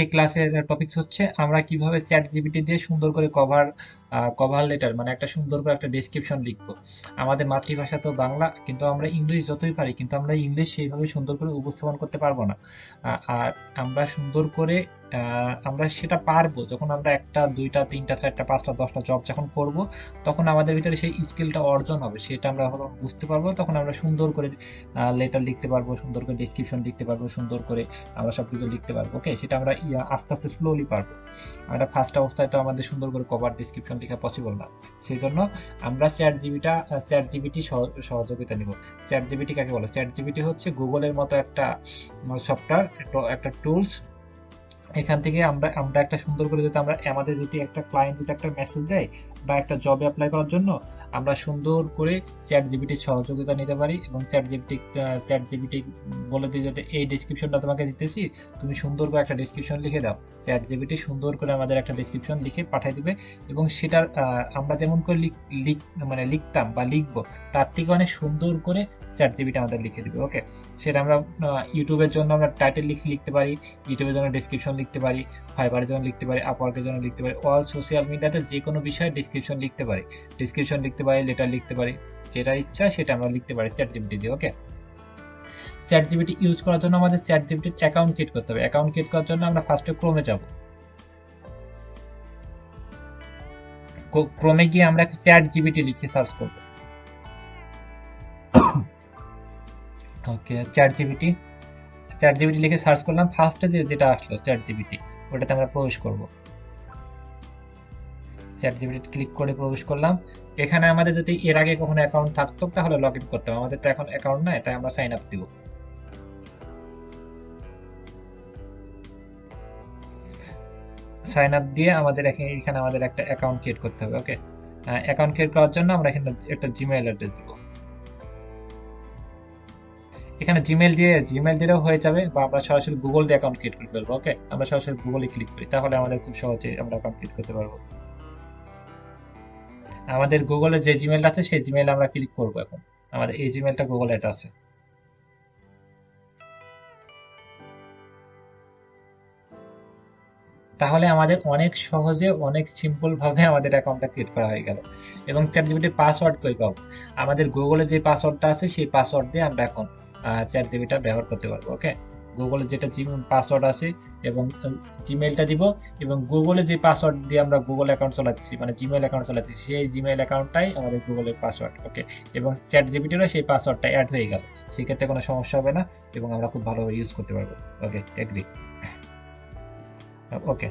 এই ক্লাসের টপিকস হচ্ছে আমরা কিভাবে চ্যাট জিপিটি দিয়ে সুন্দর করে কভার লেটার মানে একটা সুন্দর করে একটা ডেসক্রিপশন লিখবো। আমাদের মাতৃভাষা তো বাংলা, কিন্তু আমরা ইংলিশ যতই পারি কিন্তু আমরা ইংলিশ সেইভাবে সুন্দর করে উপস্থাপন করতে পারবো না। আর আমরা সুন্দর করে আমরা সেটা পারবো যখন আমরা একটা দুইটা তিনটা চারটা পাঁচটা 10টা জব যখন করব, তখন আমাদের ভিতরে সেই স্কিলটা অর্জন হবে, সেটা আমরা যখন বুঝতে পারবো তখন আমরা সুন্দর করে লেটার লিখতে পারবো, সুন্দর করে ডেসক্রিপশন লিখতে পারবো, সুন্দর করে আমরা সবকিছু লিখতে পারবো। ওকে, সেটা আমরা আস্তে আস্তে স্লোলি পারবো। আমরা ফার্স্ট অবস্থায় তো আমাদের সুন্দর করে কভার ডেসক্রিপশন লেখা পসিবল না। সেই জন্য আমরা চ্যাট জিপিটি সহযোগিতা নিব। চ্যাট জিপিটি কাকে বলে? চ্যাট জিপিটি হচ্ছে গুগলের মতো একটা সফটওয়্যার, একটা টুলস। এখান থেকে আমরা আমরা একটা সুন্দর করে যদি আমাদের যদি একটা ক্লায়েন্ট যদি একটা মেসেজ দেয় বা একটা জবে অ্যাপ্লাই করার জন্য, আমরা সুন্দর করে চ্যাট জিপিটির সহযোগিতা নিতে পারি এবং চ্যাট জিপিটি বলে দিই যাতে এই ডেসক্রিপশনটা তোমাকে দিতেছি, তুমি সুন্দর করে একটা ডেসক্রিপশন লিখে দাও। চ্যাট জিপিটি সুন্দর করে আমাদের একটা ডেসক্রিপশন লিখে পাঠিয়ে দিবে এবং সেটার আমরা যেমন করে মানে লিখতাম বা লিখবো, তার থেকে অনেক সুন্দর করে চ্যাট জিপিটি আমাদের লিখে দিবে। ওকে, সেটা আমরা ইউটিউবের জন্য আমরা টাইটেল লিখতে পারি, ইউটিউবের জন্য ডেসক্রিপশন লিখতে পারি, ফাইবারের জন্য লিখতে পারি, আপওয়ার্কের জন্য লিখতে পারি, অল সোশ্যাল মিডিয়াতে যে কোনো বিষয়ে ডেসক্রিপশন লিখতে পারি, লেটার লিখতে পারি, যেটা ইচ্ছা সেটা আমরা লিখতে পারি চ্যাট জিপিটি দিয়ে। ওকে, চ্যাট জিপিটি ইউজ করার জন্য আমাদের চ্যাট জিপিটির অ্যাকাউন্ট ক্রিয়েট করতে হবে। অ্যাকাউন্ট ক্রিয়েট করার জন্য আমরা ফার্স্টে ক্রোমে যাব। ক্রোমে গিয়ে আমরা চ্যাট জিপিটি লিখে সার্চ করব। ওকে, চ্যাট জিপিটি লিখে সার্চ করলাম, ফার্স্টে যেটা আসলো চ্যাট জিপিটি, ওটাতে আমরা প্রবেশ করব। চ্যাট জিপিটি ক্লিক করে প্রবেশ করলাম। এখানে আমাদের যদি এর আগে কখনো অ্যাকাউন্ট থাকতো তাহলে লগ ইন করতে হবে, আমাদের তো এখন অ্যাকাউন্ট নাই, তাই আমরা সাইন আপ দিব। সাইন আপ দিয়ে আমাদের এখানে আমাদের একটা অ্যাকাউন্ট ক্রিয়েট করতে হবে। ওকে, অ্যাকাউন্ট ক্রিয়েট করার জন্য আমরা এখানে একটা জিমেইল অ্যাড্রেস দিব। এখানে জিমেইল দিলেও হয়ে যাবে, বা আমরা সরাসরি গুগল দিয়ে অ্যাকাউন্ট ক্রিয়েট করে ফেলবো। ওকে, আমরা সরাসরি গুগলে ক্লিক করি, তাহলে আমাদের খুব সহজে আমরা অ্যাকাউন্ট ক্রিয়েট করতে পারবো। আমাদের গুগলে যে জিমেইল আছে সেই জিমেইল আমরা ক্লিক করব। এখন আমাদের এই জিমেইলটা গুগলে এটা আছে। তাহলে আমাদের অনেক সহজে অনেক সিম্পল ভাবে আমাদের অ্যাকাউন্টটা ক্রিয়েট করা হয়ে গেল। এবং চ্যাটজিপিটির পাসওয়ার্ড কই পাবো? আমাদের গুগলে যে পাসওয়ার্ডটা আছে সেই পাসওয়ার্ড দিয়ে আমরা এখন চ্যাটজিপিটিটা ব্যবহার করতে পারবো। ওকে, গুগলে যেটা পাসওয়ার্ড আছে এবং জিমেইলটা দিব, এবং গুগলে যে পাসওয়ার্ড দিয়ে আমরা গুগল অ্যাকাউন্ট চালাতেছি মানে জিমেইল অ্যাকাউন্ট চালাতেছি সেই জিমেইল অ্যাকাউন্টটাই আমাদের গুগলের পাসওয়ার্ড। ওকে, এবং চ্যাটজিপিটিরও সেই পাসওয়ার্ডটা অ্যাড হয়ে গেল, সেক্ষেত্রে কোনো সমস্যা হবে না এবং আমরা খুব ভালোভাবে ইউজ করতে পারবো। ওকে, এগ্রি। ওকে,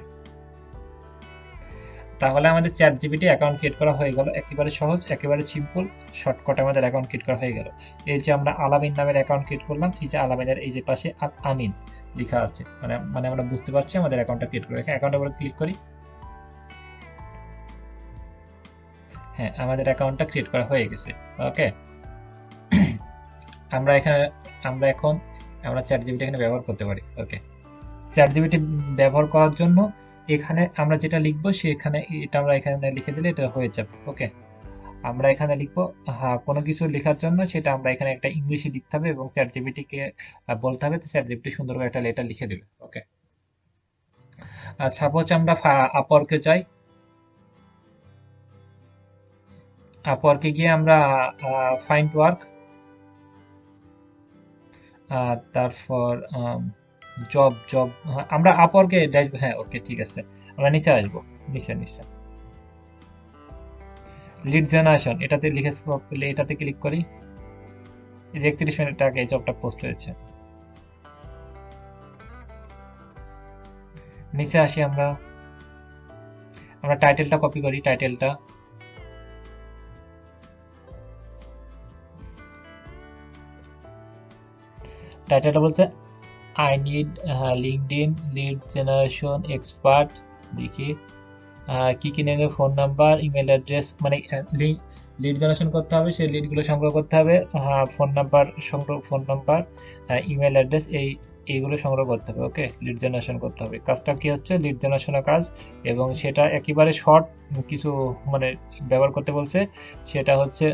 তাহলে আমাদের চ্যাট জিপিটি অ্যাকাউন্ট ক্রিয়েট করা হয়ে গেল, একেবারে সহজ, একেবারে সিম্পল, শর্টকাট আমাদের অ্যাকাউন্ট ক্রিয়েট করা হয়ে গেল। এই যে আমরা আলামিন নামের অ্যাকাউন্ট ক্রিয়েট করলাম, এই যে আলামিনের এই যে পাশে আমিন লেখা আছে, মানে মানে আমরা বুঝতে পারছি আমাদের অ্যাকাউন্টটা ক্রিয়েট করে। অ্যাকাউন্টের উপরে ক্লিক করি। হ্যাঁ, আমাদের অ্যাকাউন্টটা ক্রিয়েট করা হয়ে গেছে। ওকে, আমরা এখন আমরা চ্যাট জিপিটি এখানে ব্যবহার করতে পারি। ওকে, চ্যাট জিপিটি ব্যবহার করার জন্য এখানে আমরা যেটা লিখবো সেখানে এটা আমরা এখানে লিখে দিলে এটা হয়ে যাবে। ওকে, আমরা এখানে লিখবো, হ্যাঁ, কোনো কিছু লেখার জন্য সেটা আমরা এখানে একটা ইংলিশে লিখতে হবে এবং চ্যাট জিপিটিকে বলতে হবে, তো চ্যাট জিপিটি সুন্দর করে একটা লেটার লিখে দেবে। ওকে, সাপোজ আমরা আপওয়ার্কে যাই, আপওয়ার্কে গিয়ে আমরা ফাইন্ড ওয়ার্ক, তারপর জব আমরা আপওয়ার্কে হ্যাঁ, ওকে ঠিক আছে, আমরা নিচে আসবো, নিচে নিচে লিড জেনারেশন এটাতে লিখে এটাতে ক্লিক করি। এই যে 31 মিনিট আগে এই জবটা পোস্ট হয়েছে। নিচে আসি, আমরা টাইটেলটা কপি করি, টাইটেলটা বলছে I need LinkedIn lead generation expert. দেখি কি কি নেবে, ফোন নাম্বার, ইমেল অ্যাড্রেস, মানে লিড জেনারেশন করতে হবে, সেই লিডগুলো সংগ্রহ করতে হবে, ফোন নাম্বার, ইমেল অ্যাড্রেস, এইগুলো সংগ্রহ করতে হবে। ওকে, লিড জেনারেশন করতে হবে, কাজটা কি হচ্ছে লিড জেনারেশনের কাজ, এবং সেটা একেবারে শর্ট কিছু মানে ব্যবহার করতে বলছে, সেটা হচ্ছে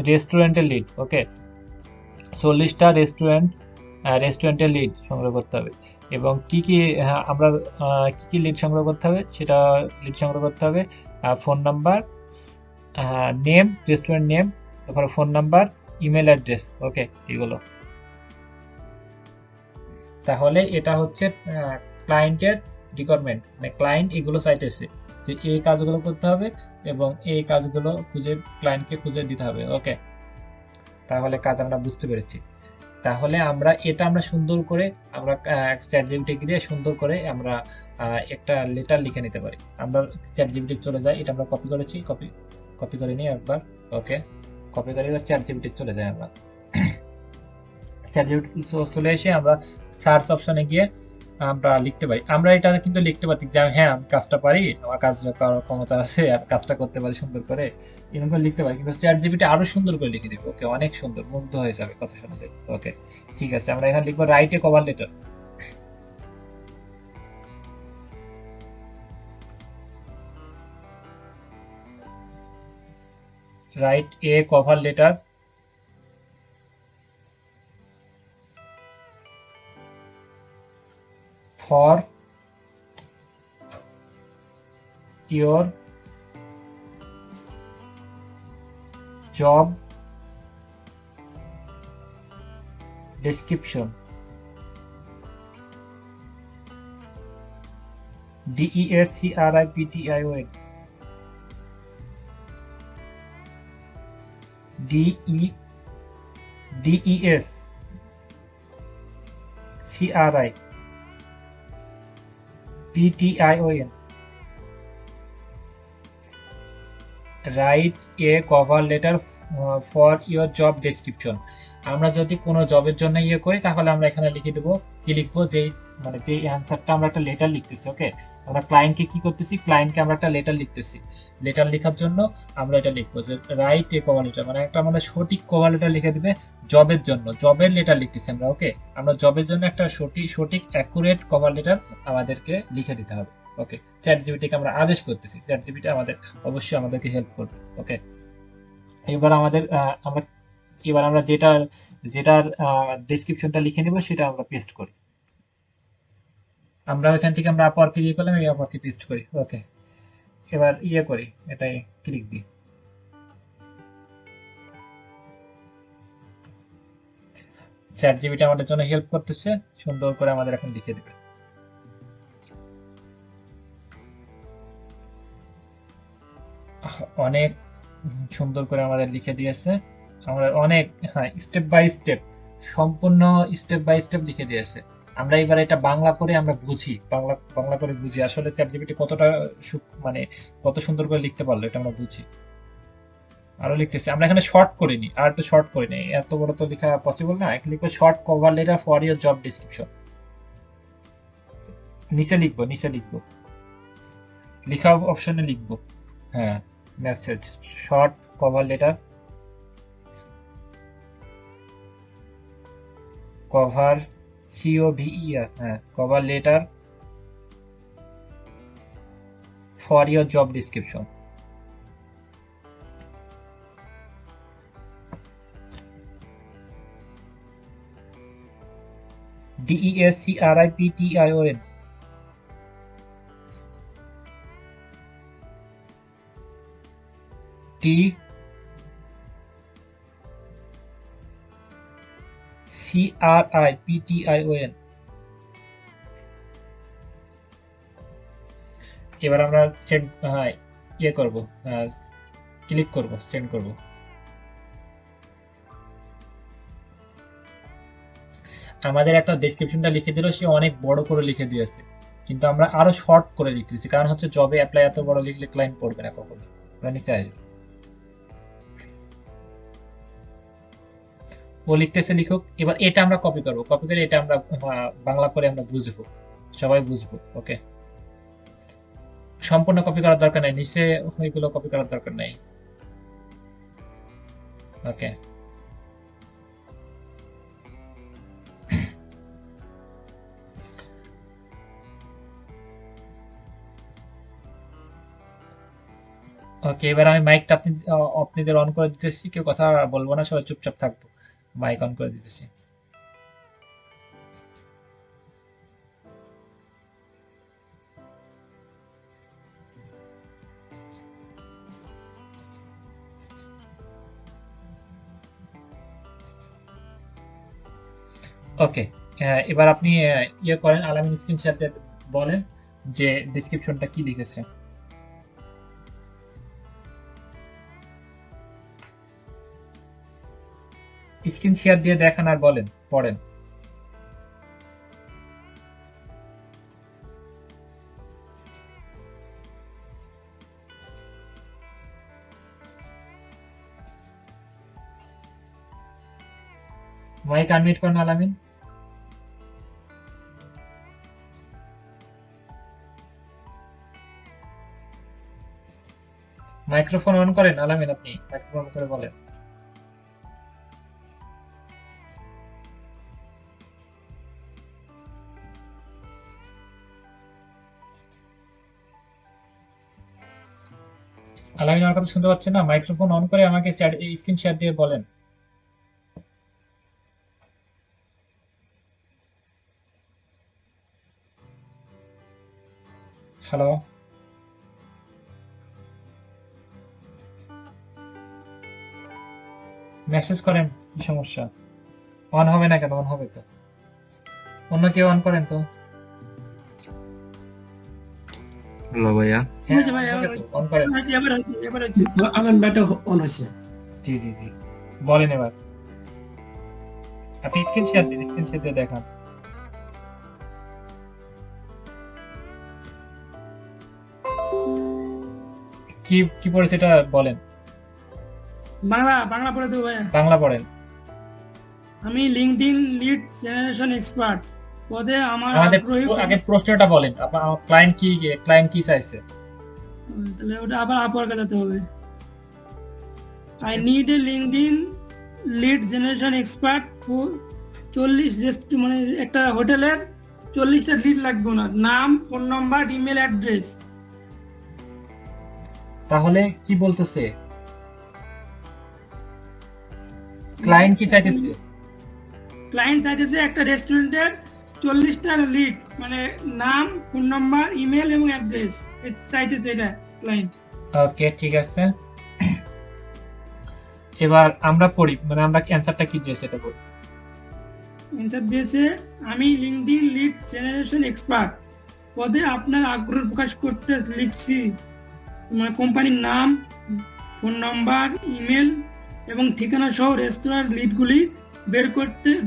রেস্টুরেন্টের লিড। ওকে, 40টা রেস্টুরেন্টের লিড সংগ্রহ করতে হবে। এবং কি কি আমরা কি কি লিড সংগ্রহ করতে হবে সেটা লিড সংগ্রহ করতে হবে, phone number, name, restaurant name, তারপরে ফোন নাম্বার, ইমেল অ্যাড্রেস, ওকে এগুলো। তাহলে এটা হচ্ছে ক্লায়েন্টের রিকোয়ারমেন্ট, মানে ক্লায়েন্ট এগুলো চাইতেছে যে এই কাজগুলো করতে হবে এবং এই কাজগুলো খুঁজে ক্লায়েন্টকে খুঁজে দিতে হবে, ওকে। তাহলে কাজ আমরা বুঝতে পেরেছি। তাহলে আমরা সুন্দর করে আমরা চ্যাট জিপিটি দিয়ে সুন্দর করে আমরা একটা লেটার লিখে নিতে পারি। আমরা চ্যাট জিপিটি চলে যাই, এটা আমরা কপি করেছি, কপি কপি করে নিই একবার, ওকে। কপি করে এবার চ্যাট জিপিটি চলে যাই আমরা। চ্যাট জিপিটি চলে এসে আমরা সার্চ অপশনে গিয়ে আমরা লিখতে পারি। আমরা এটা কিন্তু লিখতে পারি যে হ্যাঁ আমি কাজটা পারি, আমার কাজ করার ক্ষমতা আছে আর কাজটা করতে পারি সুন্দর করে, এরকম করে লিখতে পারি। কিন্তু চ্যাট জিপিটি আরো সুন্দর করে লিখে দিবে, ওকে, অনেক সুন্দর, মুগ্ধ হয়ে যাবে কথা শুনলে, ওকে। ঠিক আছে, আমরা এখানে লিখবো write a cover letter. Write a cover letter for your job description, DESCRIPTION, DESCRIPTION, write a cover letter for your job description. আমরা যদি কোনো জবের জন্য ইয়ে করি তাহলে আমরা এখানে লিখে দেবো, কি লিখবো, যেই মানে যে অ্যান্সারটা আমরা একটা লেটার লিখতেছি, ওকে। আমরা ক্লায়েন্টকে কি করতেছি, ক্লায়েন্টকে আমরা একটা লেটার লিখতেছি। লেটার লেখার জন্য আমরা এটা লিখবো যে রাইট এ কভার লেটার, মানে একটা আমাদের সঠিক কভার লেটার লিখে দিবে জবের জন্য, জবের লেটার লিখতেছি আমরা, ওকে। আমরা জবের জন্য একটা সঠিক সঠিক অ্যাকুরেট কভার লেটার আমাদেরকে লিখে দিতে হবে, ওকে। চ্যাট জিপিটিকে আমরা আদেশ করতেছি, চ্যাট জিপিটি আমাদের অবশ্যই আমাদেরকে হেল্প করবে, ওকে। এবার আমাদের আমরা এবার আমরা যেটার ডেসক্রিপশনটা লিখে নিব সেটা আমরা পেস্ট করি। আমরা এখান থেকে আমরা আপওয়ার্কে ইয়ে করলাম, এই আপওয়ার্কে পেস্ট করি, ওকে। এবার ইয়ে করি, এটাই ক্লিক দিই। চ্যাট জিপিটি আমাদের জন্য হেল্প করতেছে, সুন্দর করে আমাদের এখন লিখে দিবে। অনেক সুন্দর করে আমাদের লিখে দিয়েছে, আমরা অনেক, হ্যাঁ, স্টেপ বাই স্টেপ, সম্পূর্ণ স্টেপ বাই স্টেপ লিখে দিয়েছে। আমরা এবার এটা বাংলা করে আমরা বুঝি, বাংলা বাংলা করে বুঝি আসলে চ্যাটজিপিটি কতটা মানে কত সুন্দর করে লিখতে পারলো এটা আমরা বুঝি। আরো লিখতেছি, আমরা এখানে শর্ট করে নিই, আর একটু শর্ট করে নিই, এত বড় তো লেখা পসিবল না, এখানে লিখবো short cover letter for your job description. নিচে লিখবো লেখা অপশনে লিখবো, হ্যাঁ, message, short cover letter, cover, COVER, হ্যাঁ, cover letter for your job description. DESCRIPTION, TCRIPTION। এবার আমরা সেন্ড, ইয়ে করব, ক্লিক করব, সেন্ড করব। আমাদের একটা ডেসক্রিপশনটা লিখে দিল, সে অনেক বড় করে লিখে দিয়েছে, কিন্তু আমরা আরো শর্ট করে লিখতেছি, কারণ হচ্ছে জবে অ্যাপ্লাই এত বড় লিখলে ক্লায়েন্ট পড়বে না কখনো, আমরা নিচে আসবে। ও লিখতেছে লিখুক, এবার এটা আমরা কপি করব, কপি করে এটা আমরা বাংলা করে আমরা বুঝবো, সবাই বুঝবো, ওকে। সম্পূর্ণ কপি করার দরকার নাই, নিচে ওইগুলো কপি করার দরকার নাই, ওকে। ওকে, এবার আমি মাইকটা আপনাদের অন করে দিতেছি, কেউ কথা বলবো না, সবাই চুপচাপ থাকবো, মাইক অন করে দিতেছি। ওকে, এবার আপনি ইয়ে করেন, আলামিন স্ক্রিন শেয়ার দিয়ে বলেন যে ডেসক্রিপশনটা কি লিখেছে। স্ক্রিন শেয়ার দিয়ে দেখান আর বলেন, পড়েন। মাইক আনমিউট করেন আলামিন। মাইক্রোফোন অন করেন আলামিন, আপনি মাইক্রোফোন অন করে বলেন। আলামিন আমার কথা শুনতে পাচ্ছেন না? মাইক্রোফোন অন করে আমাকে স্ক্রিন শেয়ার দিয়ে বলেন। হ্যালো, মেসেজ করেন, কি সমস্যা? অন হবে না কেন? অন হবে তো। অন্য কেউ অন করেন তো। হ্যালো ভাইয়া। হ্যাঁ, অন করেন। আমার ব্যাটা অন হয়েছে। জি জি জি, বলেন এবার। আপনি স্ক্রিন শেয়ার দিন, স্ক্রিন শেয়ার দিয়ে দেখান। কি কি পড়েছে এটা বলেন। বাংলা বাংলা পড়ে দেবো ভাইয়া। বাংলা পড়েন। আমি লিঙ্কডইন লিড জেনারেশন এক্সপার্ট পদে আমার আমাদের আগ্রহী। আগে প্রশ্নটা বলেন, ক্লায়েন্ট কি চাইছে। তাহলে ওটা আবার আপওয়ার কাটাতে হবে। I need a LinkedIn lead generation expert 40 মানে একটা হোটেলের 40টা লিড লাগবে, ওনার নাম, ফোন নাম্বার, ইমেল অ্যাড্রেস। তাহলে কি বলতেছে? ক্লায়েন্ট কি চাইতেছে? ক্লায়েন্ট চাইতেছে একটা রেস্টুরেন্টের 40টা লিড, মানে নাম, ফোন নাম্বার, ইমেল এবং অ্যাড্রেস চাইতেছে এটা ক্লায়েন্ট। ওকে, ঠিক আছে। এবার আমরা পড়ি, মানে আমরা অ্যানসারটা কি দিয়েছে এটা বলি। অ্যান্সার দিয়েছে, আমি লিঙ্কডইন লিড জেনারেশন এক্সপার্ট পদে আপনার আগ্রহ প্রকাশ করতে লিখছি, মানে কোম্পানির নাম, ফোন নাম্বার, ইমেল এবং ঠিকানা সহ রেস্তোরাঁর লিডগুলি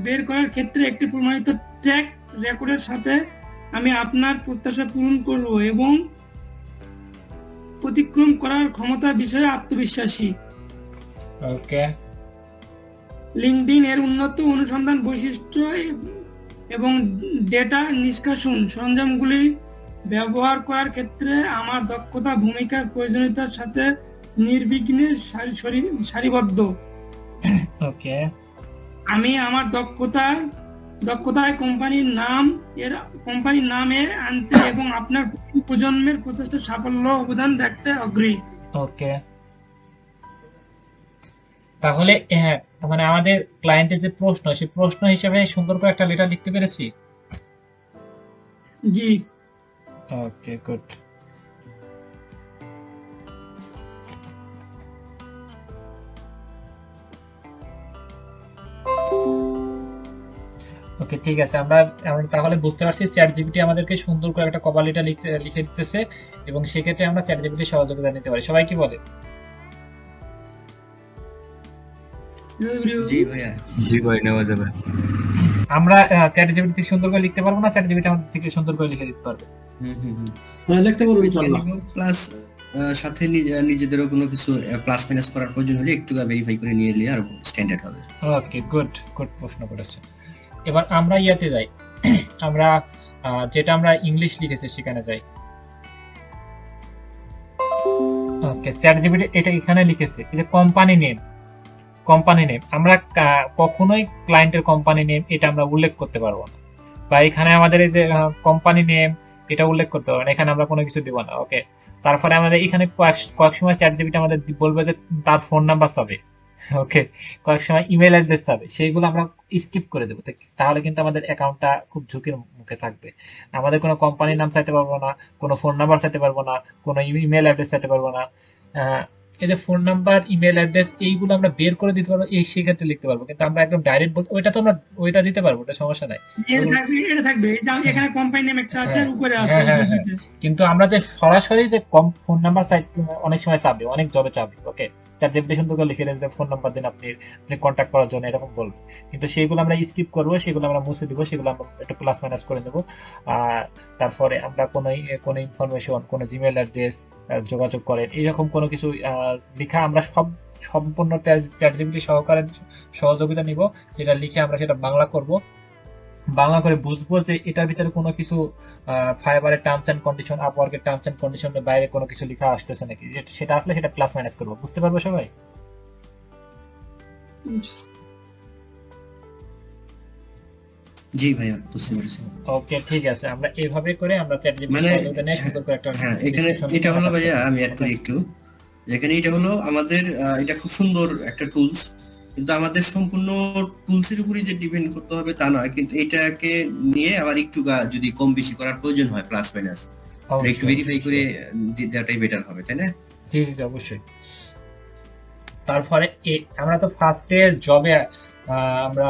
বের করার ক্ষেত্রে একটি প্রমাণিত ট্র্যাক রেকর্ডের সাথে আমি আপনার প্রত্যাশা পূরণ করব এবং অতিক্রম করার ক্ষমতা বিষয়ে আত্মবিশ্বাসী। ওকে, লিঙ্কডইন এর উন্নত অনুসন্ধান বৈশিষ্ট্য এবং ডেটা নিষ্কাশন সরঞ্জামগুলি ব্যবহার করার ক্ষেত্রে আমার দক্ষতা ভূমিকার প্রয়োজনীয়তার সাথে নির্বিঘ্নে সারিবদ্ধ। ওকে, আমি আমার দক্ষতায় কোম্পানির নামে আনতে এবং আপনার প্রজন্মের প্রচেষ্টা সাফল্য অবদান রাখতে আগ্রহী। ওকে, তাহলে হ্যাঁ, মানে আমাদের ক্লায়েন্টের যে প্রশ্ন, সেই প্রশ্ন হিসেবে সুন্দর করে একটা লেটার লিখতে পেরেছি। জি, ওকে, গুড। ওকে, ঠিক আছে। আমরা আমরা তাহলে বুঝতে পারছি চ্যাট জিপিটি আমাদেরকে সুন্দর করে একটা কভার লেটার লিখে দিতেছে, এবং সেক্ষেত্রে আমরা চ্যাট জিপিটির সহযোগিতা নিতে পারি। সবাই কি বলে? জি ভাইয়া, জি ভাই, নেওয়া যাবে। আমরা চ্যাট জিপিটি থেকে সুন্দর করে লিখতে পারবো না, চ্যাট জিপিটি আমাদের থেকে সুন্দর করে লিখে দিতে পারবে। লিখতে পারবো ইনশাআল্লাহ। প্লাস সাথে নিজেদেরও কোনো কিছু প্লাস মাইনাস করার প্রয়োজন হলে একটু ভেরিফাই করে নিয়ে এলে আর স্ট্যান্ডার্ড হবে। ওকে, গুড গুড প্রশ্ন করেছে। এবার আমরা ইয়াতে যাই, আমরা যেটা আমরা ইংলিশ লিখেছি সেখানে যাই। ওকে, চ্যাট জিপিটি এটা এখানে লিখেছে, এই যে কোম্পানি নেম, আমরা কখনোই ক্লায়েন্টের কোম্পানি নেম এটা আমরা উল্লেখ করতে পারবো না, বা এখানে আমাদের এই যে কোম্পানি নেম এটা উল্লেখ করতে পারবো না, এখানে আমরা কোনো কিছু দিব না। ওকে, তারপরে আমাদের এখানে কয়েক সময় চ্যাট জিপিটি আমাদের বলবে যে তার ফোন নাম্বার চাবে। ওকে, কয়েক সময় ইমেল অ্যাড্রেস চাবে, সেইগুলো আমরা স্কিপ করে দেবো। তাহলে কিন্তু আমাদের অ্যাকাউন্টটা খুব ঝুঁকির মুখে থাকবে। আমাদের কোনো কোম্পানির নাম চাইতে পারবো না, কোনো ফোন নাম্বার চাইতে পারবো না, কোনো ইমেল অ্যাড্রেস চাইতে পারবো না। এই যে ফোন নাম্বার, ইমেল অ্যাড্রেস এইগুলো আমরা বের করে দিতে পারবো, এই সেক্ষেত্রে লিখতে পারবো। কিন্তু আমরা একদম ডাইরেক্ট বলতে, ওইটা তো আমরা ওইটা দিতে পারবো, ওটা সমস্যা নাই। এটা ওগুলো থাকবে, এটা থাকবে, এই যে হ্যাঁ এখানে কোম্পানি নেম একটা আছে হ্যাঁ আর উপরে আছে হ্যাঁ এই যে হ্যাঁ হ্যাঁ। দুইটা। কিন্তু আমরা যে সরাসরি যে কম ফোন নাম্বার চাই, অনেক সময় চাবে, অনেক জবে চাবে, ওকে, ChatGPT সুন্দর করে লিখে দেন যে ফোন নাম্বার দিন আপনি, আপনি কন্ট্যাক্ট করার জন্য এরকম বলবে। কিন্তু সেগুলো আমরা স্কিপ করবো, সেগুলো আমরা মুছে দিব, সেগুলো আমরা একটু প্লাস মাইনাস করে দেবো। আর তারপরে আমরা কোনো ইনফরমেশন, কোনো জিমেল অ্যাড্রেস যোগাযোগ করেন, এরকম কোনো কিছু লিখা আমরা সব সম্পূর্ণ ChatGPT সহকারে সহযোগিতা নিব। যেটা লিখে আমরা সেটা বাংলা করব, বাংলা করে বুঝবো যে এটার ভিতরে কোনো কিছু ফাইবারের টার্মস এন্ড কন্ডিশন, আপওয়ার্কের টার্মস এন্ড কন্ডিশনের বাইরে কোনো কিছু লেখা আসতেছে নাকি, সেটা আসলে সেটা প্লাস মাইনাস করবো। বুঝতে পারবো সবাই? জি ভাইয়া, বুঝতে পেরেছি। ওকে, ঠিক আছে, আমরা এইভাবে করে আমরা চ্যাট জিপিটি মানে সহযোগিতা নিয়ে সুন্দর করে একটা হ্যাঁ, এখানে ডিসক্রিপশন এটা হলো বানাতে ভাইয়া, পারবো। আমি অ্যাড ওকে, করি একটু। এখানে এটা হলো আমাদের এটা খুব সুন্দর একটা টুলস, কিন্তু আমাদের সম্পূর্ণ টুলস এর উপরই যে ডিপেন্ড করতে হবে তা নয়, কিন্তু এটাকে নিয়ে আবার একটু যদি কম বেশি করার প্রয়োজন হয়, প্লাস মাইনাস একটু অবশ্যই ভেরিফাই করে অবশ্যই। দেওয়াটাই বেটার হবে, তাই না? জি জি জি, অবশ্যই। তারপরে আমরা তো ফার্স্টে জবে আমরা